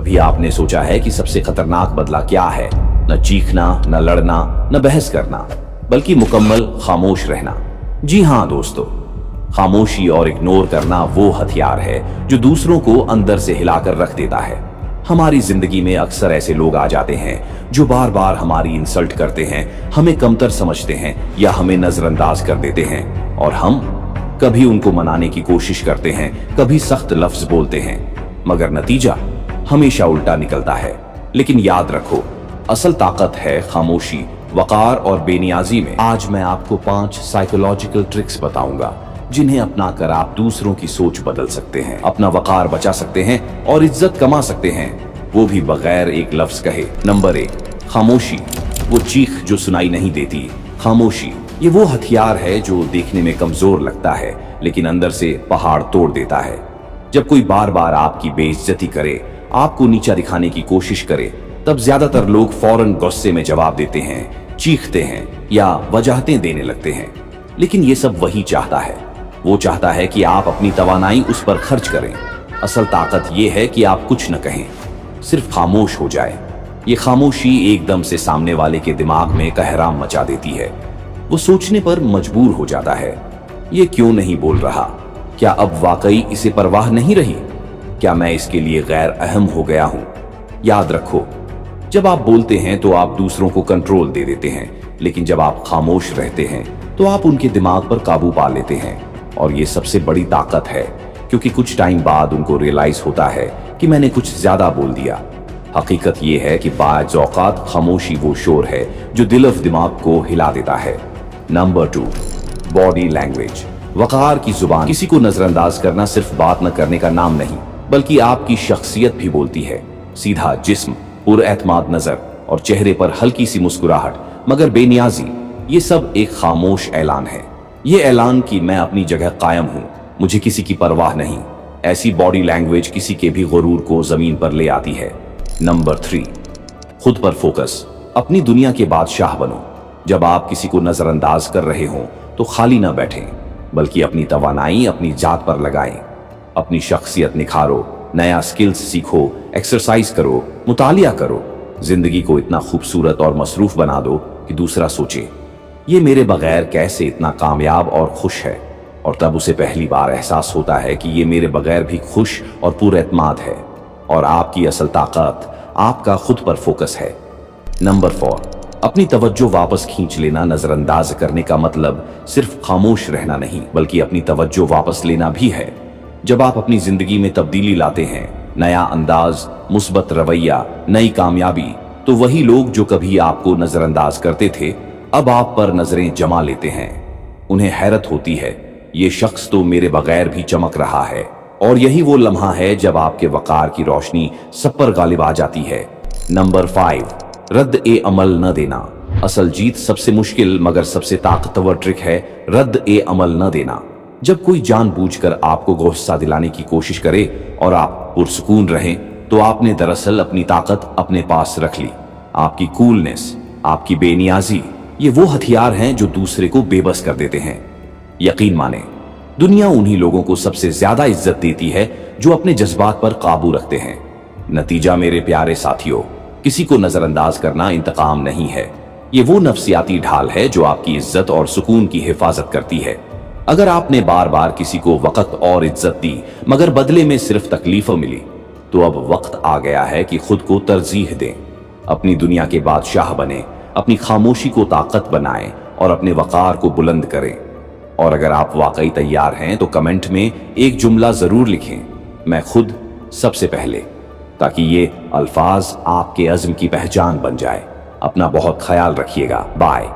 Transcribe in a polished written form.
कभी आपने सोचा है कि सबसे खतरनाक बदला क्या है? न चीखना, न लड़ना, न बहस करना, बल्कि मुकम्मल खामोश रहना। जी हाँ दोस्तों, खामोशी और इग्नोर करना वो हथियार है जो दूसरों को अंदर से हिलाकर रख देता है। हमारी जिंदगी में अक्सर ऐसे लोग आ जाते हैं जो बार बार हमारी इंसल्ट करते हैं, हमें कमतर समझते हैं या हमें नजरअंदाज कर देते हैं, और हम कभी उनको मनाने की कोशिश करते हैं, कभी सख्त लफ्ज बोलते हैं, मगर नतीजा हमेशा उल्टा निकलता है। लेकिन याद रखो, असल ताकत है खामोशी, वकार और बेनियाजी में। आज मैं आपको 5 साइकोलॉजिकल ट्रिक्स बताऊंगा जिन्हें अपनाकर आप दूसरों की सोच बदल सकते हैं, अपना वकार बचा सकते हैं और इज्जत कमा सकते हैं, वो भी बगैर एक लफ्ज कहे। नंबर 1, खामोशी। वो चीख जो सुनाई नहीं देती। खामोशी ये वो हथियार है जो देखने में कमजोर लगता है लेकिन अंदर से पहाड़ तोड़ देता है। जब कोई बार बार आपकी बेइज्जती करे, आपको नीचा दिखाने की कोशिश करे, तब ज्यादातर लोग फौरन गुस्से में जवाब देते हैं, चीखते हैं या वजहतें देने लगते हैं। लेकिन ये सब वही चाहता है, वो चाहता है कि आप अपनी तवानाई उस पर खर्च करें। असल ताकत ये है कि आप कुछ न कहें, सिर्फ खामोश हो जाए। ये खामोशी एकदम से सामने वाले के दिमाग में कहराम मचा देती है। वो सोचने पर मजबूर हो जाता है, ये क्यों नहीं बोल रहा? क्या अब वाकई इसे परवाह नहीं रही? क्या मैं इसके लिए गैर अहम हो गया हूं? याद रखो, जब आप बोलते हैं तो आप दूसरों को कंट्रोल दे देते हैं, लेकिन जब आप खामोश रहते हैं तो आप उनके दिमाग पर काबू पा लेते हैं। और ये सबसे बड़ी ताकत है, क्योंकि कुछ टाइम बाद उनको रियलाइज होता है कि मैंने कुछ ज्यादा बोल दिया। हकीकत ये है कि बाज़ औक़ात खामोशी वो शोर है जो दिल और दिमाग को हिला देता है। Number 2, body language. वकार की जुबान। किसी को नजरअंदाज करना सिर्फ बात न करने का नाम नहीं, बल्कि आपकी शख्सियत भी बोलती है। सीधा जिस्म, पुरएतमाद नजर और चेहरे पर हल्की सी मुस्कुराहट मगर बेनियाजी, ये सब एक खामोश ऐलान है। ये ऐलान कि मैं अपनी जगह कायम हूं, मुझे किसी की परवाह नहीं। ऐसी बॉडी लैंग्वेज किसी के भी गुरूर को जमीन पर ले आती है। नंबर 3, खुद पर फोकस। अपनी दुनिया के बादशाह बनो। जब आप किसी को नजरअंदाज कर रहे हो तो खाली ना बैठें, बल्कि अपनी तवानाई अपनी जात पर लगाएं। अपनी शख्सियत निखारो, नया स्किल्स सीखो, एक्सरसाइज करो, मुतालिया करो। जिंदगी को इतना खूबसूरत और मसरूफ बना दो कि दूसरा सोचे, ये मेरे बगैर कैसे इतना कामयाब और खुश है, और तब उसे पहली बार एहसास होता है कि ये मेरे बगैर भी खुश और पुरएतमाद है। और आपकी असल ताकत आपका खुद पर फोकस है। नंबर 4, अपनी तवज्जो वापस खींच लेना। नजरअंदाज करने का मतलब सिर्फ खामोश रहना नहीं, बल्कि अपनी तवज्जो वापस लेना भी है। जब आप अपनी जिंदगी में तब्दीली लाते हैं, नया अंदाज, मुस्बत रवैया, नई कामयाबी, तो वही लोग जो कभी आपको नजरअंदाज करते थे अब आप पर नजरें जमा लेते हैं। उन्हें हैरत होती है, ये शख्स तो मेरे बगैर भी चमक रहा है। और यही वो लम्हा है जब आपके वकार की रोशनी सब पर गालिब आ जाती है। नंबर 5, रद्द ए अमल न देना। असल जीत सबसे मुश्किल मगर सबसे ताकतवर ट्रिक है रद्द ए अमल न देना। जब कोई जानबूझकर आपको गुस्सा दिलाने की कोशिश करे और आप पुरसुकून रहें, तो आपने दरअसल अपनी ताकत अपने पास रख ली। आपकी कूलनेस, आपकी बेनियाजी, ये वो हथियार हैं जो दूसरे को बेबस कर देते हैं। यकीन माने, दुनिया उन्हीं लोगों को सबसे ज्यादा इज्जत देती है जो अपने जज्बात पर काबू रखते हैं। नतीजा मेरे प्यारे साथियों, किसी को नजरअंदाज करना इंतकाम नहीं है, ये वो नफ्सियाती ढाल है जो आपकी इज्जत और सुकून की हिफाजत करती है। अगर आपने बार बार किसी को वक्त और इज्जत दी मगर बदले में सिर्फ तकलीफ मिली, तो अब वक्त आ गया है कि खुद को तरजीह दें। अपनी दुनिया के बादशाह बने, अपनी खामोशी को ताकत बनाएं और अपने वकार को बुलंद करें। और अगर आप वाकई तैयार हैं तो कमेंट में एक जुमला जरूर लिखें, मैं खुद सबसे पहले, ताकि ये अल्फाज आपके अज़्म की पहचान बन जाए। अपना बहुत ख्याल रखिएगा। बाय।